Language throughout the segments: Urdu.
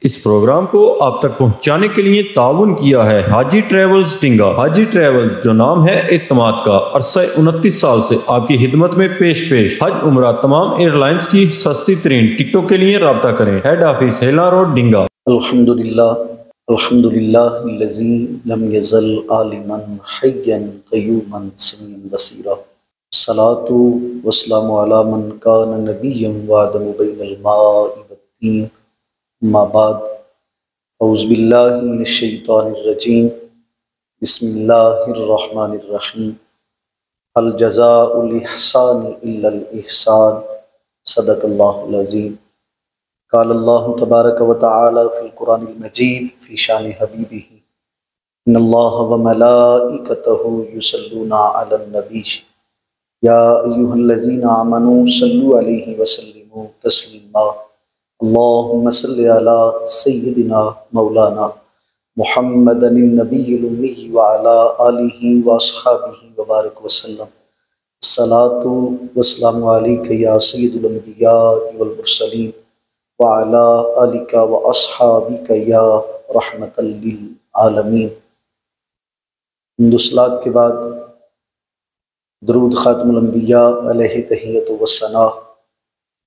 اس پروگرام کو آپ تک پہنچانے کے لیے تعاون کیا ہے حاجی ٹریولز ٹنگا۔ حاجی ٹریولز، جو نام ہے اعتماد کا، عرصہ 29 سال سے آپ کی خدمت میں پیش حج عمرہ تمام ایئر لائنز کی سستی ترین ٹکٹوں کے لیے رابطہ کریں۔ Head office Hela road, Dinga. الحمدللہ الذی لم یزل عالما حیا قیوما سمیعا بصیرا، الصلاۃ والسلام علی من کان نبیا وآدم بین الماء والطین، اما بعد، اعوذ باللہ من الشیطان الرجیم، بسم اللہ الرحمن الرحیم، هل جزاء الاحسان الا الاحسان، صدق اللہ العظیم۔ قال اللہ تبارک و تعالی فی القرآن المجید فی شان حبیبہ، ان اللہ وملائکتہ یصلون علی النبی، یا ایہا الذین آمنوا صلوا علیہ وسلموا تسلیما، اللہم صل علی سیدنا مولانا محمد النبی الامی وعلی آلہ واصحابہ وبارک وسلم، الصلاۃ والسلام علیک یا سید الانبیاء والمرسلین وعلی آلک واصحابک یا رحمۃ للعالمین۔ صلوات کے بعد درود خاتم الانبیاء علیہ تحیۃ و ثناء،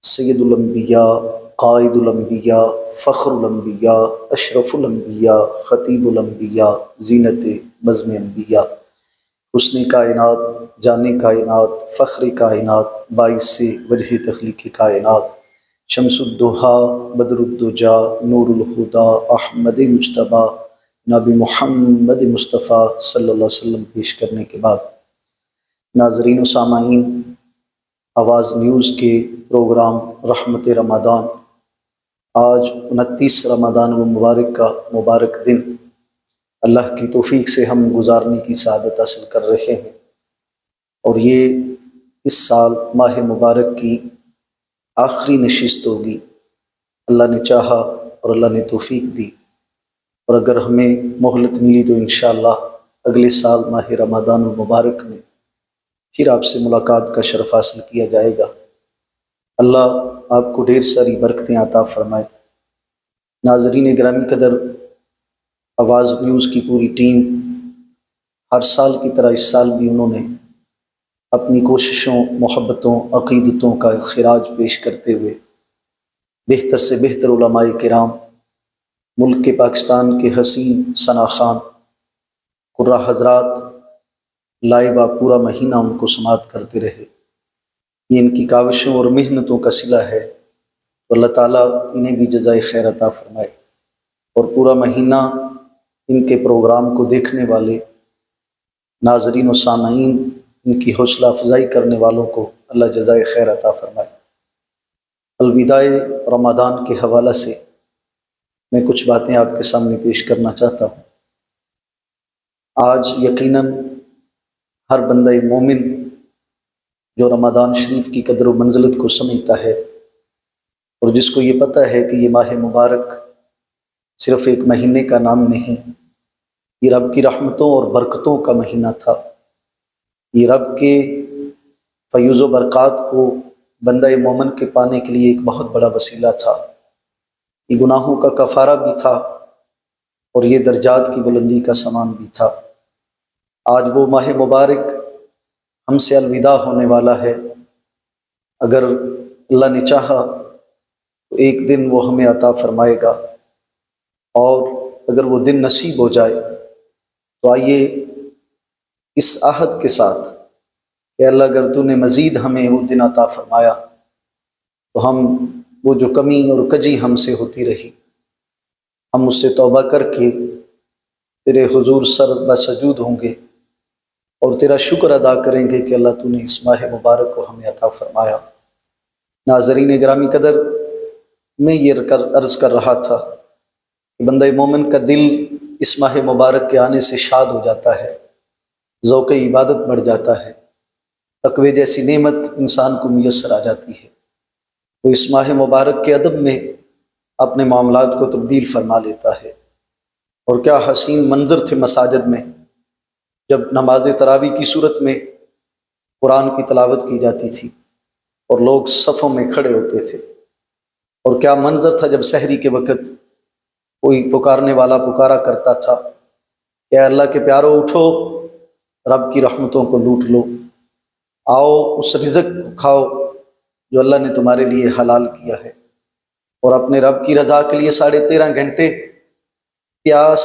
سید الانبیاء، قائد الانبیاء، فخر الانبیاء، اشرف الانبیاء، خطیب الانبیاء، زینت بزم انبیاء، حسن کائنات، جان کائنات، فخر کائنات، باعث وجہ تخلیق کائنات، شمس الضحیٰ، بدر الدجا، نور الہدیٰ، احمد مجتبیٰ، نبی محمد مصطفیٰ صلی اللہ علیہ وسلم پیش کرنے کے بعد، ناظرین و سامعین، آواز نیوز کے پروگرام رحمت رمضان، آج 29 رمضان المبارک کا مبارک دن اللہ کی توفیق سے ہم گزارنے کی سعادت حاصل کر رہے ہیں، اور یہ اس سال ماہ مبارک کی آخری نشست ہوگی۔ اللہ نے چاہا اور اللہ نے توفیق دی، اور اگر ہمیں مہلت ملی تو انشاءاللہ اگلے سال ماہ رمضان المبارک میں پھر آپ سے ملاقات کا شرف حاصل کیا جائے گا۔ اللہ آپ کو ڈھیر ساری برکتیں عطا فرمائے۔ ناظرین گرامی قدر، آواز نیوز کی پوری ٹیم ہر سال کی طرح اس سال بھی انہوں نے اپنی کوششوں، محبتوں، عقیدتوں کا خراج پیش کرتے ہوئے بہتر سے بہتر علماء کرام، ملک کے پاکستان کے حسین ثنا خان، قرہ حضرات لائبہ پورا مہینہ ان کو سماعت کرتے رہے۔ یہ ان کی کاوشوں اور محنتوں کا صلہ ہے، تو اللہ تعالیٰ انہیں بھی جزائے خیر عطا فرمائے، اور پورا مہینہ ان کے پروگرام کو دیکھنے والے ناظرین و سامعین، ان کی حوصلہ افزائی کرنے والوں کو اللہ جزائے خیر عطا فرمائے۔ الوداع رمضان کے حوالہ سے میں کچھ باتیں آپ کے سامنے پیش کرنا چاہتا ہوں۔ آج یقیناً ہر بندہ مومن جو رمضان شریف کی قدر و منزلت کو سمجھتا ہے، اور جس کو یہ پتہ ہے کہ یہ ماہ مبارک صرف ایک مہینے کا نام نہیں، یہ رب کی رحمتوں اور برکتوں کا مہینہ تھا، یہ رب کے فیض و برکات کو بندہ مومن کے پانے کے لیے ایک بہت بڑا وسیلہ تھا، یہ گناہوں کا کفارہ بھی تھا، اور یہ درجات کی بلندی کا سامان بھی تھا۔ آج وہ ماہ مبارک ہم سے الوداع ہونے والا ہے۔ اگر اللہ نے چاہا تو ایک دن وہ ہمیں عطا فرمائے گا، اور اگر وہ دن نصیب ہو جائے تو آئیے اس عہد کے ساتھ کہ اللہ اگر تو نے مزید ہمیں وہ دن عطا فرمایا تو ہم وہ جو کمی اور کجی ہم سے ہوتی رہی، ہم اس سے توبہ کر کے تیرے حضور سر بسجود ہوں گے اور تیرا شکر ادا کریں گے کہ اللہ تو نے اس ماہ مبارک کو ہمیں عطا فرمایا۔ ناظرین گرامی قدر، میں یہ عرض کر رہا تھا کہ بندہ مومن کا دل اس ماہ مبارک کے آنے سے شاد ہو جاتا ہے، ذوق عبادت بڑھ جاتا ہے، تقوی جیسی نعمت انسان کو میسر آ جاتی ہے۔ وہ اس ماہ مبارک کے ادب میں اپنے معاملات کو تبدیل فرما لیتا ہے، اور کیا حسین منظر تھے مساجد میں جب نماز تراویح کی صورت میں قرآن کی تلاوت کی جاتی تھی اور لوگ صفوں میں کھڑے ہوتے تھے، اور کیا منظر تھا جب سحری کے وقت کوئی پکارنے والا پکارا کرتا تھا کہ اے اللہ کے پیارو اٹھو، رب کی رحمتوں کو لوٹ لو، آؤ اس رزق کو کھاؤ جو اللہ نے تمہارے لیے حلال کیا ہے، اور اپنے رب کی رضا کے لیے 13.5 گھنٹے پیاس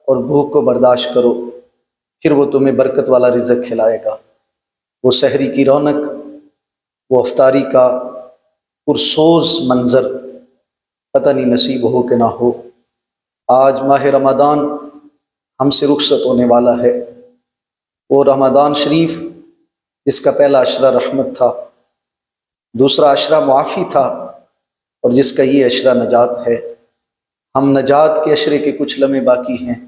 اور بھوک کو برداشت کرو، پھر وہ تمہیں برکت والا رزق کھلائے گا۔ وہ سحری کی رونق، وہ افطاری کا پرسوز منظر پتہ نہیں نصیب ہو کہ نہ ہو۔ آج ماہ رمضان ہم سے رخصت ہونے والا ہے، وہ رمضان شریف جس کا پہلا عشرہ رحمت تھا، دوسرا عشرہ معافی تھا، اور جس کا یہ عشرہ نجات ہے۔ ہم نجات کے عشرے کے کچھ لمحے باقی ہیں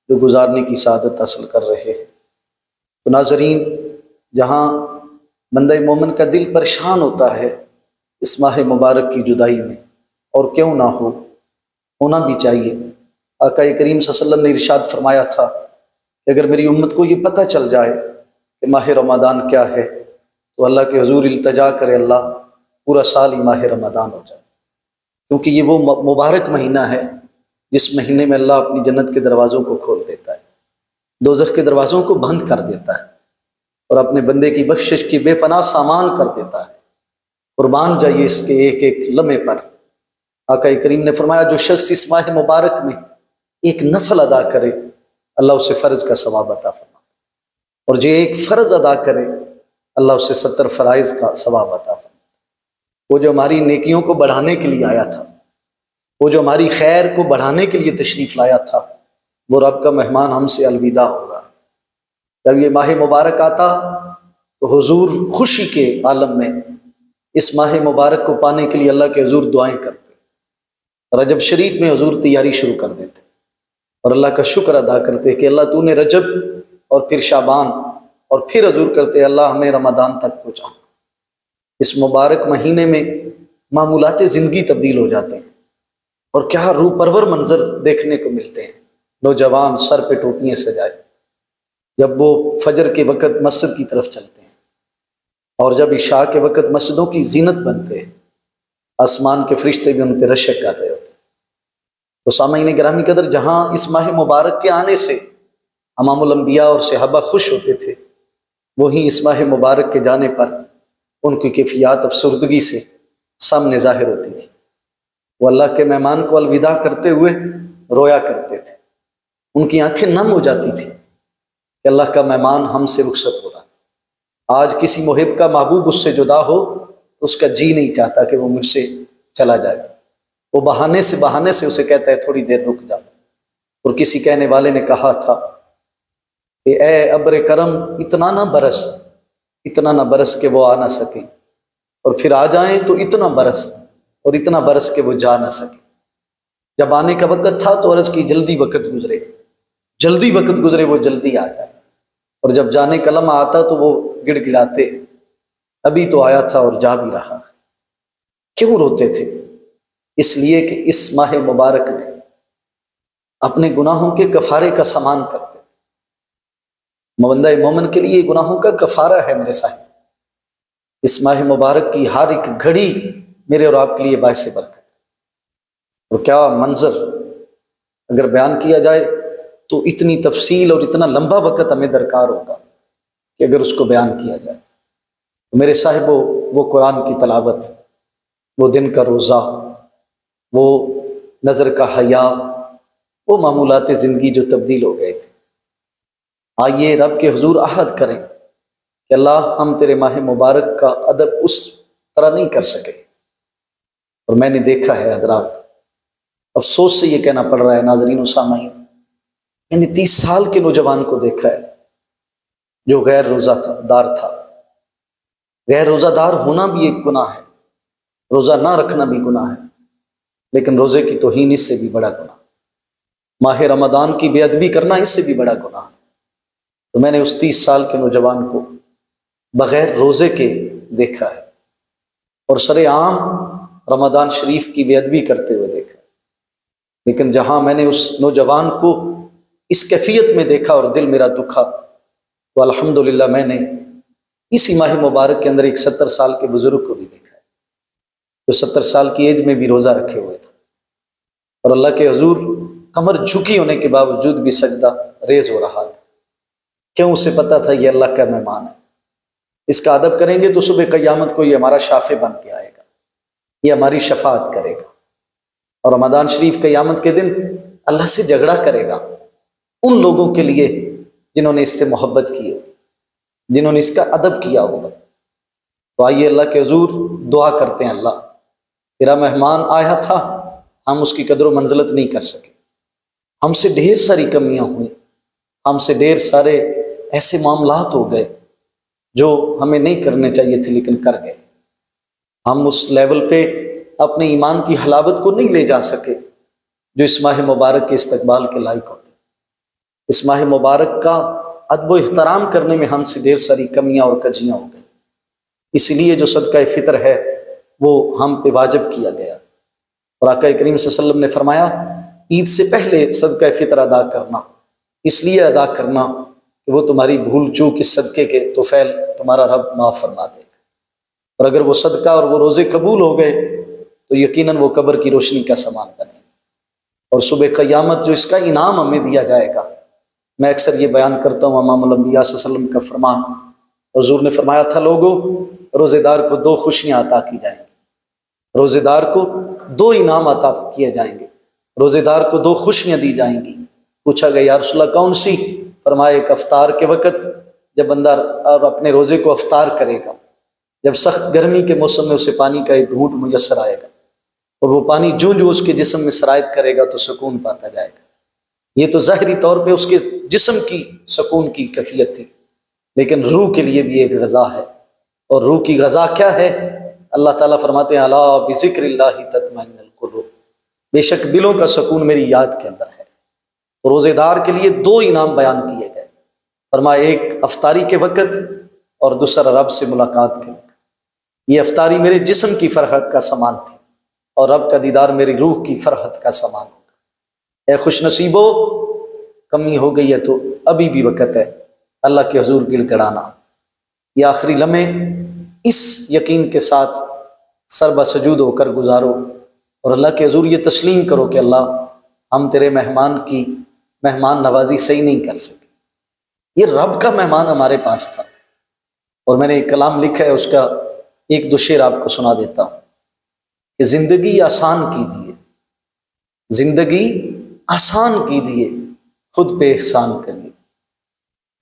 جو گزارنے کی سعادت حاصل کر رہے ہیں۔ تو ناظرین، جہاں بندہ مومن کا دل پریشان ہوتا ہے اس ماہ مبارک کی جدائی میں، اور کیوں نہ ہونا بھی چاہیے۔ آقا کریم صلی اللہ علیہ وسلم نے ارشاد فرمایا تھا کہ اگر میری امت کو یہ پتہ چل جائے کہ ماہ رمضان کیا ہے تو اللہ کے حضور التجا کرے اللہ پورا سال ہی ماہ رمضان ہو جائے، کیونکہ یہ وہ مبارک مہینہ ہے جس مہینے میں اللہ اپنی جنت کے دروازوں کو کھول دیتا ہے، دوزخ کے دروازوں کو بند کر دیتا ہے، اور اپنے بندے کی بخشش کی بے پناہ سامان کر دیتا ہے۔ قربان جائیے اس کے ایک ایک لمحے پر۔ آقا کریم نے فرمایا جو شخص اس ماہ مبارک میں ایک نفل ادا کرے اللہ اسے فرض کا ثواب عطا فرماتا، اور جو ایک فرض ادا کرے اللہ اسے 70 فرائض کا ثواب عطا فرماتا۔ وہ جو ہماری نیکیوں کو بڑھانے کے لیے آیا تھا، وہ جو ہماری خیر کو بڑھانے کے لیے تشریف لایا تھا، وہ رب کا مہمان ہم سے الوداع ہو رہا ہے۔ جب یہ ماہ مبارک آتا تو حضور خوشی کے عالم میں اس ماہ مبارک کو پانے کے لیے اللہ کے حضور دعائیں کرتے، رجب شریف میں حضور تیاری شروع کر دیتے اور اللہ کا شکر ادا کرتے کہ اللہ تو نے رجب اور پھر شعبان، اور پھر حضور کرتے اللہ ہمیں رمضان تک پہنچا۔ اس مبارک مہینے میں معمولات زندگی تبدیل ہو جاتے ہیں، اور کیا روح پرور منظر دیکھنے کو ملتے ہیں۔ نوجوان سر پہ ٹوپیاں سجائے جب وہ فجر کے وقت مسجد کی طرف چلتے ہیں، اور جب عشاء کے وقت مسجدوں کی زینت بنتے ہیں، آسمان کے فرشتے بھی ان پہ رشک کر رہے ہوتے ہیں۔ تو سامعین گرامی قدر، جہاں اس ماہ مبارک کے آنے سے امام الانبیاء اور صحابہ خوش ہوتے تھے، وہیں اس ماہ مبارک کے جانے پر ان کی کیفیات افسردگی سے سامنے ظاہر ہوتی تھی۔ وہ اللہ کے مہمان کو الوداع کرتے ہوئے رویا کرتے تھے، ان کی آنکھیں نم ہو جاتی تھی کہ اللہ کا مہمان ہم سے رخصت ہو رہا ہے۔ آج کسی محب کا محبوب اس سے جدا ہو تو اس کا جی نہیں چاہتا کہ وہ مجھ سے چلا جائے، وہ بہانے سے اسے کہتا ہے تھوڑی دیر رک جا۔ اور کسی کہنے والے نے کہا تھا کہ اے ابر کرم اتنا نہ برس کہ وہ آ نہ سکے، اور پھر آ جائیں تو اتنا برس کہ وہ جا نہ سکے۔ جب آنے کا وقت تھا تو عرض کی جلدی وقت گزرے وہ جلدی آ جائے، اور جب جانے کا لمحہ آتا تو وہ گڑ گڑاتے ابھی تو آیا تھا اور جا بھی رہا۔ کیوں روتے تھے؟ اس لیے کہ اس ماہ مبارک میں اپنے گناہوں کے کفارے کا سامان کرتے تھے۔ بندہ مومن کے لیے گناہوں کا کفارہ ہے میرے صاحب۔ اس ماہ مبارک کی ہر ایک گھڑی میرے اور آپ کے لیے باعث برکت ہے۔ اور کیا منظر اگر بیان کیا جائے تو اتنی تفصیل اور اتنا لمبا وقت ہمیں درکار ہوگا کہ اگر اس کو بیان کیا جائے تو میرے صاحب وہ قرآن کی تلاوت، وہ دن کا روزہ، وہ نظر کا حیا، وہ معمولات زندگی جو تبدیل ہو گئے تھے۔ آئیے رب کے حضور عہد کریں کہ اللہ ہم تیرے ماہ مبارک کا ادب اس طرح نہیں کر سکے۔ اور میں نے دیکھا ہے حضرات، افسوس سے یہ کہنا پڑ رہا ہے ناظرین و سامعین، میں نے 30 سال کے نوجوان کو دیکھا ہے جو غیر روزہ دار تھا۔ غیر روزہ دار ہونا بھی ایک گناہ ہے، روزہ نہ رکھنا بھی گناہ ہے، لیکن روزے کی توہین اس سے بھی بڑا گناہ، ماہ رمضان کی بے ادبی کرنا اس سے بھی بڑا گناہ۔ تو میں نے اس 30 سال کے نوجوان کو بغیر روزے کے دیکھا ہے، اور سر عام رمضان شریف کی بے ادبی کرتے ہوئے دیکھا، لیکن جہاں میں نے اس نوجوان کو اس کیفیت میں دیکھا اور دل میرا دکھا، تو الحمدللہ میں نے اسی ماہ مبارک کے اندر ایک 70 سال کے بزرگ کو بھی دیکھا ہے جو 70 سال کی ایج میں بھی روزہ رکھے ہوئے تھا، اور اللہ کے حضور کمر جھکی ہونے کے باوجود بھی سجدہ ریز ہو رہا تھا۔ کیوں؟ اسے پتا تھا یہ اللہ کا مہمان ہے، اس کا ادب کریں گے تو صبح قیامت کو یہ ہمارا شافع بن کے آئے گا، یہ ہماری شفاعت کرے گا، اور رمضان شریف قیامت کے دن اللہ سے جھگڑا کرے گا ان لوگوں کے لیے جنہوں نے اس سے محبت کی ہو، جنہوں نے اس کا ادب کیا ہوگا۔ تو آئیے اللہ کے حضور دعا کرتے ہیں، اللہ تیرا مہمان آیا تھا، ہم اس کی قدر و منزلت نہیں کر سکے، ہم سے ڈھیر ساری کمیاں ہوئیں، ہم سے ڈھیر سارے ایسے معاملات ہو گئے جو ہمیں نہیں کرنے چاہیے تھے لیکن کر گئے۔ ہم اس لیول پہ اپنے ایمان کی حلاوت کو نہیں لے جا سکے جو اس ماہ مبارک کے استقبال کے لائق ہوتے۔ اس ماہ مبارک کا ادب و احترام کرنے میں ہم سے ڈھیر ساری کمیاں اور کجیاں ہو گئی، اس لیے جو صدقہ فطر ہے وہ ہم پہ واجب کیا گیا، اور آقا کریم صلی اللہ علیہ وسلم نے فرمایا عید سے پہلے صدقہ فطر ادا کرنا، اس لیے ادا کرنا کہ وہ تمہاری بھول چوک اس صدقے کے طفیل تمہارا رب معاف فرما دے گا، اور اگر وہ صدقہ اور وہ روزے قبول ہو گئے تو یقیناً وہ قبر کی روشنی کا سامان بنے، اور صبح قیامت جو اس کا انعام ہمیں دیا جائے گا۔ میں اکثر یہ بیان کرتا ہوں امام الانبیاء صلی اللہ علیہ وسلم کا فرمان، حضور نے فرمایا تھا لوگوں روزے دار کو 2 خوشیاں عطا کی جائیں گی، روزے دار کو 2 انعام عطا کیے جائیں گے، روزے دار کو 2 خوشیاں دی جائیں گی۔ پوچھا گیا یا رسول اللہ کون سی؟ فرمایا ایک افطار کے وقت جب بندہ اور اپنے روزے کو افطار کرے گا، جب سخت گرمی کے موسم میں اسے پانی کا ایک گھونٹ میسر آئے گا، اور وہ پانی جو اس کے جسم میں سرایت کرے گا تو سکون پاتا جائے گا۔ یہ تو ظاہری طور پہ اس کے جسم کی سکون کی کیفیت تھی، لیکن روح کے لیے بھی ایک غذا ہے، اور روح کی غذا کیا ہے؟ اللہ تعالیٰ فرماتے ہیں الا بذکر اللہ تطمئن القلوب، بے شک دلوں کا سکون میری یاد کے اندر ہے۔ روزے دار کے لیے 2 انعام بیان کیے گئے، فرمایا ایک افطاری کے وقت اور دوسرا رب سے ملاقات کے وقت۔ یہ افطاری میرے جسم کی فرحت کا سامان تھی، اور رب کا دیدار میری روح کی فرحت کا سامان ہوگا۔ اے خوش نصیبو، کمی ہو گئی ہے تو ابھی بھی وقت ہے اللہ کے حضور گل گڑانا، یہ آخری لمحے اس یقین کے ساتھ سر بسجود ہو کر گزارو، اور اللہ کے حضور یہ تسلیم کرو کہ اللہ ہم تیرے مہمان کی مہمان نوازی صحیح نہیں کر سکے، یہ رب کا مہمان ہمارے پاس تھا۔ اور میں نے ایک کلام لکھا ہے، اس کا 1-2 شعر آپ کو سنا دیتا ہوں کہ زندگی آسان کیجئے، زندگی آسان کیجئے، خود پہ احسان کریے،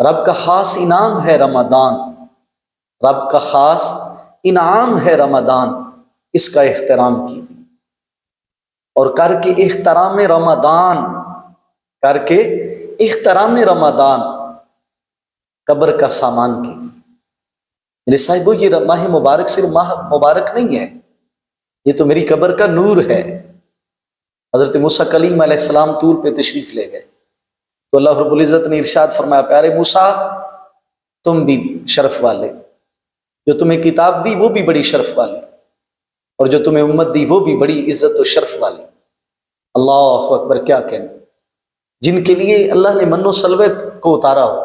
رب کا خاص انعام ہے رمضان، رب کا خاص انعام ہے رمضان، اس کا احترام کیجیے، اور کر کے احترام رمضان، کر کے احترام رمضان قبر کا سامان کیجیے۔ میرے صاحبو، یہ ماہ مبارک صرف ماہ مبارک نہیں ہے، یہ تو میری قبر کا نور ہے۔ حضرت موسیٰ کلیم علیہ السلام طور پہ تشریف لے گئے تو اللہ رب العزت نے ارشاد فرمایا پیارے موسیٰ تم بھی شرف والے، جو تمہیں کتاب دی وہ بھی بڑی شرف والی، اور جو تمہیں امت دی وہ بھی بڑی عزت و شرف والی۔ اللہ اکبر، کیا کہنا! جن کے لیے اللہ نے من و سلوے کو اتارا ہو،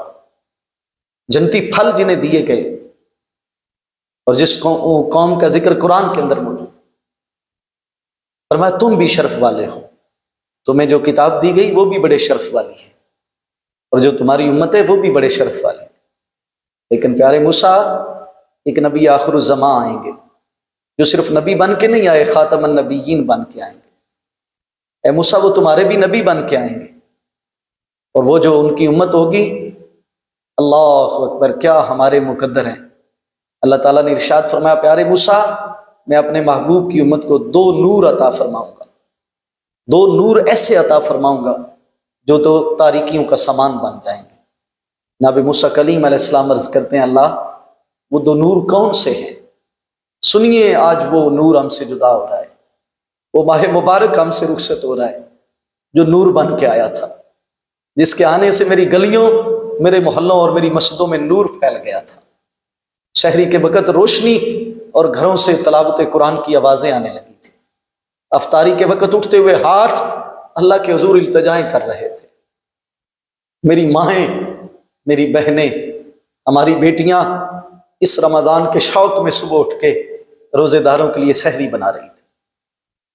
جنتی پھل جنہیں دیے گئے، اور جس قوم کا ذکر قرآن کے اندر موجود، فرمایا تم بھی شرف والے ہو، تمہیں جو کتاب دی گئی وہ بھی بڑے شرف والی ہے، اور جو تمہاری امت ہے وہ بھی بڑے شرف والی ہے۔ لیکن پیارے موسیٰ، ایک نبی آخر الزماں آئیں گے جو صرف نبی بن کے نہیں آئے، خاتم النبیین بن کے آئیں گے۔ اے موسیٰ، وہ تمہارے بھی نبی بن کے آئیں گے، اور وہ جو ان کی امت ہوگی، اللہ اکبر، کیا ہمارے مقدر ہیں۔ اللہ تعالیٰ نے ارشاد فرمایا پیارے موسیٰ، میں اپنے محبوب کی امت کو 2 نور عطا فرماؤں گا، 2 نور ایسے عطا فرماؤں گا جو تو تاریکیوں کا سامان بن جائیں گے۔ نبی موسیٰ کلیم علیہ السلام عرض کرتے ہیں اللہ وہ 2 نور کون سے ہیں؟ سنیے، آج وہ نور ہم سے جدا ہو رہا ہے، وہ ماہ مبارک ہم سے رخصت ہو رہا ہے جو نور بن کے آیا تھا، جس کے آنے سے میری گلیوں، میرے محلوں اور میری مسجدوں میں نور پھیل گیا تھا۔ شہری کے وقت روشنی اور گھروں سے تلاوت قرآن کی آوازیں آنے لگی تھی، افطاری کے وقت اٹھتے ہوئے ہاتھ اللہ کے حضور التجائیں کر رہے تھے۔ میری مائیں، میری بہنیں، ہماری بیٹیاں اس رمضان کے شوق میں صبح اٹھ کے روزے داروں کے لیے سحری بنا رہی تھی۔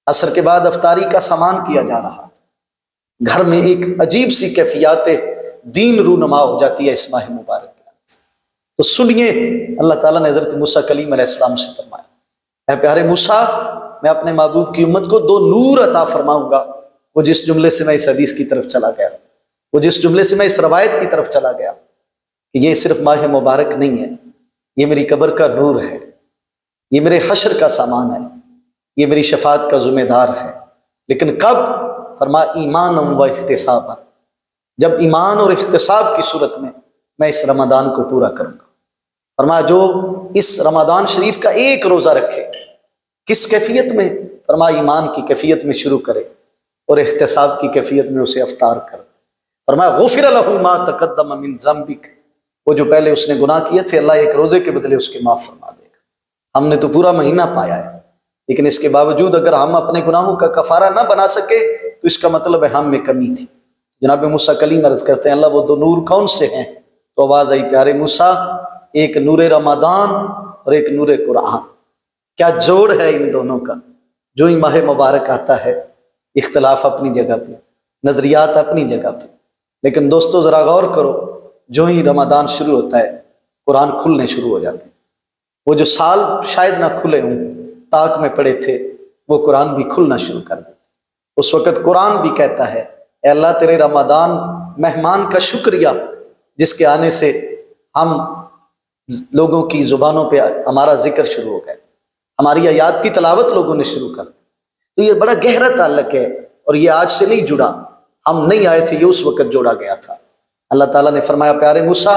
عصر کے بعد افطاری کا سامان کیا جا رہا تھا، گھر میں ایک عجیب سی کیفیات دین رونما ہو جاتی ہے اس ماہ مبارک کے آنے سے۔ تو سنیے اللہ تعالیٰ نے حضرت موسیٰ کلیم علیہ السلام سے فرمایا، اے پیارے موسیٰ، میں اپنے محبوب کی امت کو 2 نور عطا فرماؤں گا۔ وہ جس جملے سے میں اس حدیث کی طرف چلا گیا، وہ جس جملے سے میں اس روایت کی طرف چلا گیا کہ یہ صرف ماہ مبارک نہیں ہے، یہ میری قبر کا نور ہے، یہ میرے حشر کا سامان ہے، یہ میری شفاعت کا ذمہ دار ہے۔ لیکن کب؟ فرمایا ایمان و احتساب، جب ایمان اور احتساب کی صورت میں اس رمضان کو پورا کروں گا۔ فرمایا جو اس رمضان شریف کا ایک روزہ رکھے، کس کیفیت میں؟ فرمایا ایمان کی کیفیت میں شروع کرے اور احتساب کی کیفیت میں اسے افطار کر دے۔ فرمایا غفر لہ ما تقدم من ذنبک، وہ جو پہلے اس نے گناہ کیے تھے اللہ ایک روزے کے بدلے اس کے معاف فرما دے گا۔ ہم نے تو پورا مہینہ پایا ہے، لیکن اس کے باوجود اگر ہم اپنے گناہوں کا کفارہ نہ بنا سکے تو اس کا مطلب ہے ہم میں کمی تھی۔ جناب موسیٰ کلیم عرض کرتے ہیں اللہ وہ 2 نور کون سے ہیں؟ تو آواز آئی پیارے موسیٰ، ایک نور رمضان اور ایک نور قرآن۔ کیا جوڑ ہے ان دونوں کا! جو ہی ماہ مبارک آتا ہے اختلاف اپنی جگہ پہ، نظریات اپنی جگہ پہ، لیکن دوستو ذرا غور کرو، جو ہی رمضان شروع ہوتا ہے قرآن کھلنے شروع ہو جاتے ہیں۔ وہ جو سال شاید نہ کھلے ہوں، طاق میں پڑے تھے، وہ قرآن بھی کھلنا شروع کر دیتے۔ اس وقت قرآن بھی کہتا ہے اے اللہ تیرے رمضان مہمان کا شکریہ جس کے آنے سے ہم لوگوں کی زبانوں پہ ہمارا ذکر شروع ہو گیا، ہماری آیات کی تلاوت لوگوں نے شروع کر دی۔ تو یہ بڑا گہرا تعلق ہے اور یہ آج سے نہیں جڑا، ہم نہیں آئے تھے، یہ اس وقت جوڑا گیا تھا۔ اللہ تعالیٰ نے فرمایا پیارے موسیٰ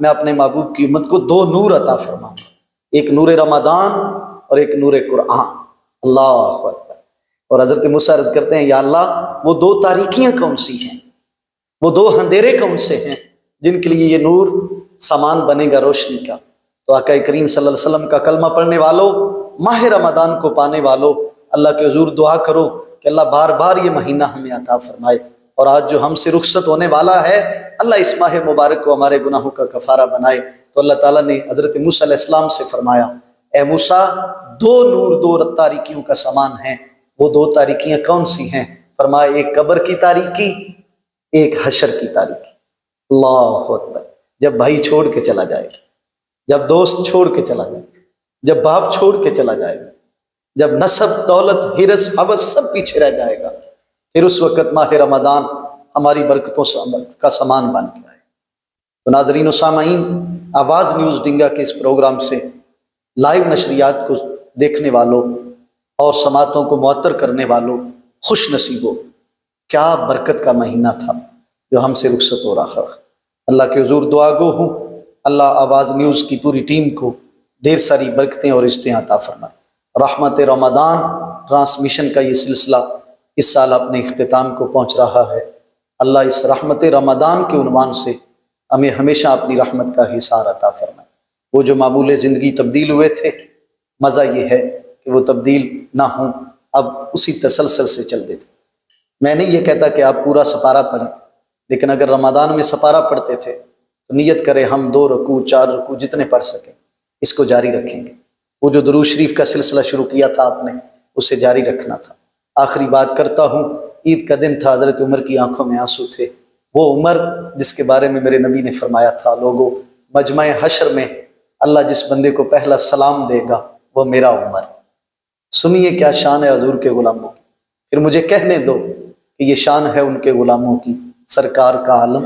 میں اپنے محبوب کی امت کو 2 نور عطا فرماؤں گا، ایک نور رمضان اور ایک نور قرآن۔ اللہ اکبر۔ اور حضرت موسیٰ عرض کرتے ہیں یا اللہ وہ 2 تاریکیاں کون سی ہیں، وہ 2 اندھیرے کون سے ہیں جن کے لیے یہ نور سامان بنے گا روشنی کا؟ تو آقا کریم صلی اللہ علیہ وسلم کا کلمہ پڑھنے والوں، ماہ رمضان کو پانے والوں، اللہ کے حضور دعا کرو کہ اللہ بار بار یہ مہینہ ہمیں عطا فرمائے، اور آج جو ہم سے رخصت ہونے والا ہے اللہ اس ماہ مبارک کو ہمارے گناہوں کا کفارہ بنائے۔ تو اللہ تعالیٰ نے حضرت موسیٰ علیہ السلام سے فرمایا اے موسیٰ 2 نور 2 تاریکیوں کا سامان ہیں، وہ 2 تاریکیاں کون سی ہیں؟ فرمایا ایک قبر کی تاریکی، ایک حشر کی تاریکی۔ اللہ اکبر۔ جب بھائی چھوڑ کے چلا جائے گا، جب دوست چھوڑ کے چلا جائے گا، جب باپ چھوڑ کے چلا جائے گا، جب نسب دولت حرص حوث سب پیچھے رہ جائے گا، پھر اس وقت ماہ رمضان ہماری برکتوں کا سامان بن کے آئے۔ تو ناظرین و سامعین، آواز نیوز ڈنگا کے اس پروگرام سے لائیو نشریات کو دیکھنے والوں اور سماعتوں کو معطر کرنے والوں خوش نصیبوں، کیا برکت کا مہینہ تھا جو ہم سے رخصت ہو رہا۔ اللہ کے حضور دعا گو ہوں اللہ آواز نیوز کی پوری ٹیم کو ڈھیر ساری برکتیں اور رشتے عطا فرمائے۔ رحمت رمضان ٹرانسمیشن کا یہ سلسلہ اس سال اپنے اختتام کو پہنچ رہا ہے۔ اللہ اس رحمت رمضان کے عنوان سے ہمیں ہمیشہ اپنی رحمت کا حصار عطا فرمائے۔ وہ جو معمول زندگی تبدیل ہوئے تھے، مزہ یہ ہے کہ وہ تبدیل نہ ہوں، اب اسی تسلسل سے چل دیتے۔ میں نہیں یہ کہتا کہ آپ پورا سپارہ پڑھیں، لیکن اگر رمضان میں سپارہ پڑھتے تھے تو نیت کرے ہم 2 رکوع 4 رکوع جتنے پڑھ سکیں اس کو جاری رکھیں گے۔ وہ جو درود شریف کا سلسلہ شروع کیا تھا آپ نے، اسے جاری رکھنا تھا۔ آخری بات کرتا ہوں، عید کا دن تھا، حضرت عمر کی آنکھوں میں آنسو تھے۔ وہ عمر جس کے بارے میں میرے نبی نے فرمایا تھا لوگوں مجمع حشر میں اللہ جس بندے کو پہلا سلام دے گا وہ میرا عمر۔ سنیے کیا شان ہے حضور کے غلاموں کی، پھر مجھے کہنے دو کہ یہ شان ہے ان کے غلاموں کی، سرکار کا عالم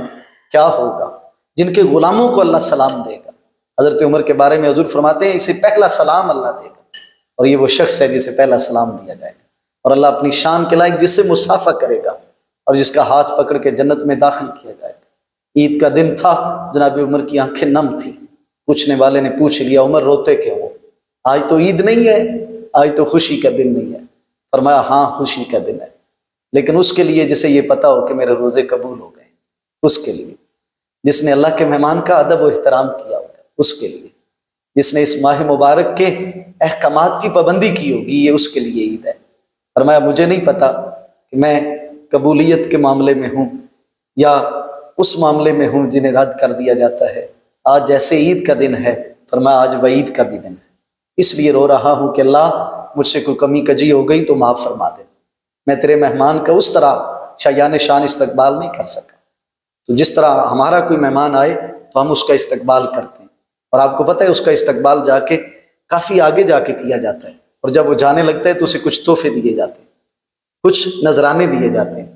کیا ہوگا جن کے غلاموں کو اللہ سلام دے گا۔ حضرت عمر کے بارے میں حضور فرماتے ہیں اسے پہلا سلام اللہ دے گا، اور یہ وہ شخص ہے جسے پہلا سلام دیا جائے گا، اور اللہ اپنی شان کے لائق جس سے مصافحہ کرے گا اور جس کا ہاتھ پکڑ کے جنت میں داخل کیا جائے گا۔ عید کا دن تھا، جناب عمر کی آنکھیں نم تھیں۔ پوچھنے والے نے پوچھ لیا عمر روتے کیوں ہو؟ آج تو عید نہیں ہے، آج تو خوشی کا دن نہیں ہے۔ فرمایا ہاں خوشی کا دن ہے، لیکن اس کے لیے جسے یہ پتا ہو کہ میرے روزے قبول ہو گئے، اس کے لیے جس نے اللہ کے مہمان کا ادب و احترام کیا ہوگا، اس کے لیے جس نے اس ماہ مبارک کے احکامات کی پابندی کی ہوگی، یہ اس کے لیے عید ہے۔ فرمایا مجھے نہیں پتا کہ میں قبولیت کے معاملے میں ہوں یا اس معاملے میں ہوں جنہیں رد کر دیا جاتا ہے۔ آج جیسے عید کا دن ہے، فرمایا آج وعید کا بھی دن ہے، اس لیے رو رہا ہوں کہ اللہ مجھ سے کوئی کمی کجی ہو گئی تو معاف فرما دے۔ میں تیرے مہمان کا اس طرح شایان شان استقبال نہیں کر سکا۔ تو جس طرح ہمارا کوئی مہمان آئے تو ہم اس کا استقبال کرتے ہیں، اور آپ کو پتہ ہے اس کا استقبال جا کے کافی آگے جا کے کیا جاتا ہے، اور جب وہ جانے لگتا ہے تو اسے کچھ تحفے دیے جاتے ہیں، کچھ نذرانے دیے جاتے ہیں،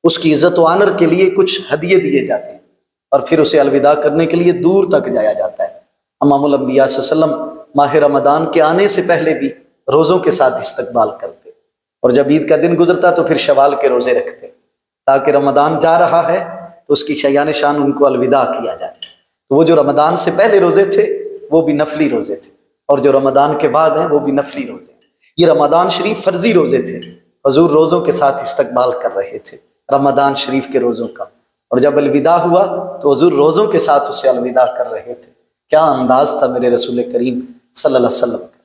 اس کی عزت و آنر کے لیے کچھ ہدیے دیے جاتے ہیں، اور پھر اسے الوداع کرنے کے لیے دور تک جایا جاتا ہے۔ امام الانبیاء صلی اللہ علیہ وسلم ماہ رمضان کے آنے سے پہلے بھی روزوں کے ساتھ استقبال کرتے، اور جب عید کا دن گزرتا تو پھر شوال کے روزے رکھتے تاکہ رمضان جا رہا ہے تو اس کی شایان شان ان کو الوداع کیا جائے۔ تو وہ جو رمضان سے پہلے روزے تھے وہ بھی نفلی روزے تھے، اور جو رمضان کے بعد ہیں وہ بھی نفلی روزے ہیں۔ یہ رمضان شریف فرضی روزے تھے، حضور روزوں کے ساتھ استقبال کر رہے تھے رمضان شریف کے روزوں کا، اور جب الوداع ہوا تو حضور روزوں کے ساتھ اسے الوداع کر رہے تھے۔ کیا انداز تھا میرے رسول کریم صلی اللہ علیہ وسلم کا۔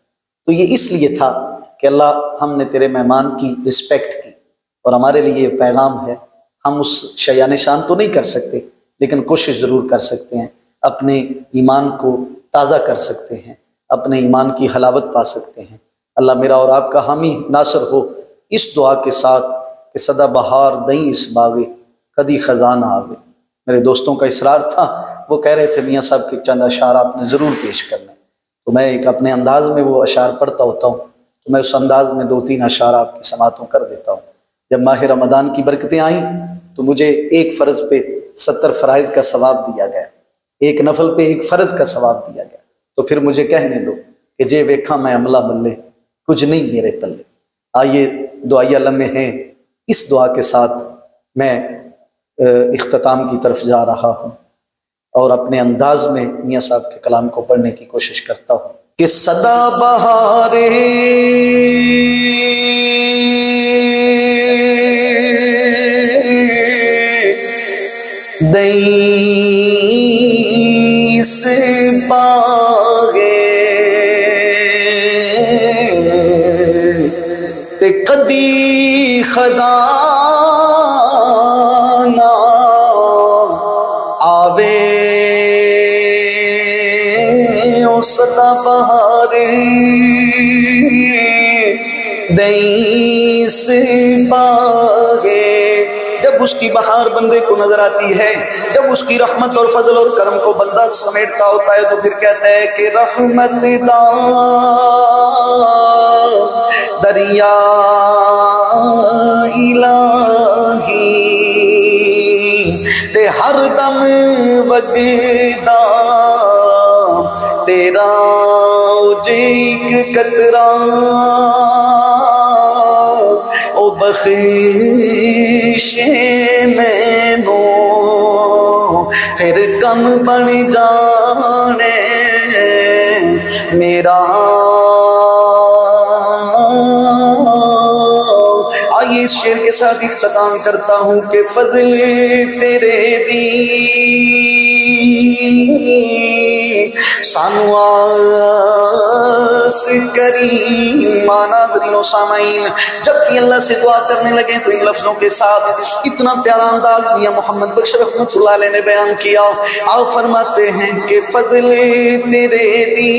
تو یہ اس لیے تھا کہ اللہ ہم نے تیرے مہمان کی رسپیکٹ کی، اور ہمارے لیے یہ پیغام ہے، ہم اس شایان شان تو نہیں کر سکتے لیکن کوشش ضرور کر سکتے ہیں، اپنے ایمان کو تازہ کر سکتے ہیں، اپنے ایمان کی حلاوت پا سکتے ہیں۔ اللہ میرا اور آپ کا حامی ناصر ہو اس دعا کے ساتھ کہ سدا بہار دئیں اس باغے کدی خزانہ آوے۔ میرے دوستوں کا اصرار تھا، وہ کہہ رہے تھے میاں صاحب کے چند اشعار آپ نے ضرور پیش کرنے، تو میں ایک اپنے انداز میں وہ اشعار پڑھتا ہوتا ہوں، تو میں اس انداز میں 2-3 اشعار آپ کی سماعتوں کر دیتا ہوں۔ جب ماہ رمضان کی برکتیں آئیں تو مجھے ایک فرض پہ 70 فرائض کا ثواب دیا گیا، ایک نفل پہ ایک فرض کا ثواب دیا گیا، تو پھر مجھے کہنے دو کہ جے ویکھاں میں عملہ ملے کچھ نہیں میرے پلے۔ آئیے دعائیہ لمحے ہیں، اس دعا کے ساتھ میں اختتام کی طرف جا رہا ہوں، اور اپنے انداز میں میاں صاحب کے کلام کو پڑھنے کی کوشش کرتا ہوں کہ سدا بہارے دئیں سے باغے تے کدی خزانہ آوے او سدا بہارے دئیں سے باغے۔ جب اس کی بہار بندے کو نظر آتی ہے، جب اس کی رحمت اور فضل اور کرم کو بندہ سمیٹتا ہوتا ہے، تو پھر کہتا ہے کہ رحمت دا دریا الہی تے ہر دم وگدا تیرا ایک قطرہ او بخش میں نو پھر کم بن جانے میرا۔ آئیے اس شعر کے ساتھ اختتام کرتا ہوں کہ فضل تیرے دی سانو آس کریمہ۔ ناظرین و سامعین، جب بھی اللہ سے دعا کرنے لگے تو ان لفظوں کے ساتھ اتنا پیارا انداز میاں محمد بخش رحمۃ اللہ علیہ نے بیان کیا۔ آپ فرماتے ہیں کہ فضل تیرے دی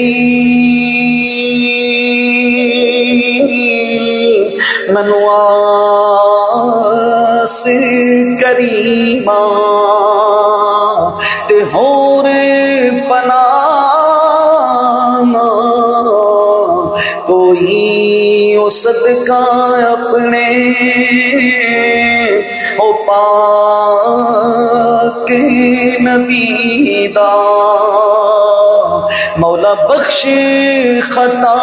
منواس کریمہ تے ہور پناہ کوئی او صدقہ اپنے او پاک نبی دا مولا بخش خطا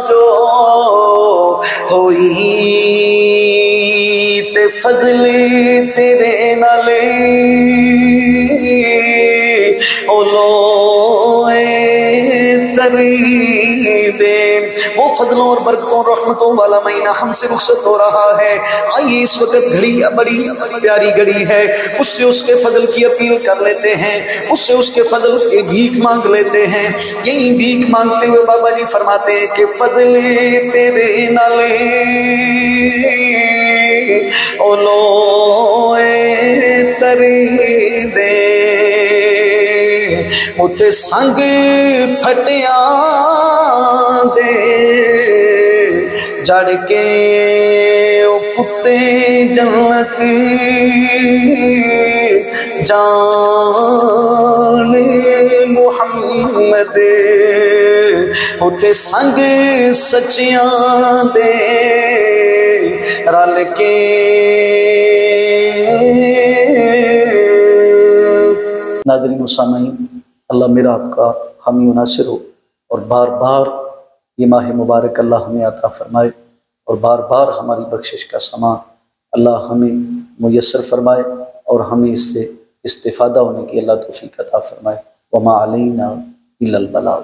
جو ہوئی تے فضل تیرے نالے او لوئے تریدے۔ وہ فضلوں اور برکتوں رحمتوں والا مہینہ ہم سے رخصت ہو رہا ہے۔ آئیے اس وقت گھڑی بڑی پیاری گھڑی ہے، اس سے اس کے فضل کی اپیل کر لیتے ہیں، اس سے اس کے فضل کی بھیک مانگ لیتے ہیں۔ یہی بھیک مانگتے ہوئے بابا جی فرماتے ہیں کہ فضل تیرے نالے او لوئے تریدے متے سنگ پھٹیاں دے جڑ کے او کتے جنتی جان محمد ہوتے سنگ سچیاں دے رل کے ناظرین و سامعین، اللہ میرا آپ کا حامی و ناصر ہو اور بار بار یہ ماہ مبارک اللہ ہمیں عطا فرمائے اور بار بار ہماری بخشش کا سامان اللہ ہمیں میسر فرمائے اور ہمیں اس سے استفادہ ہونے کی اللہ توفیق عطا فرمائے۔ وما علینا الا البلاغ۔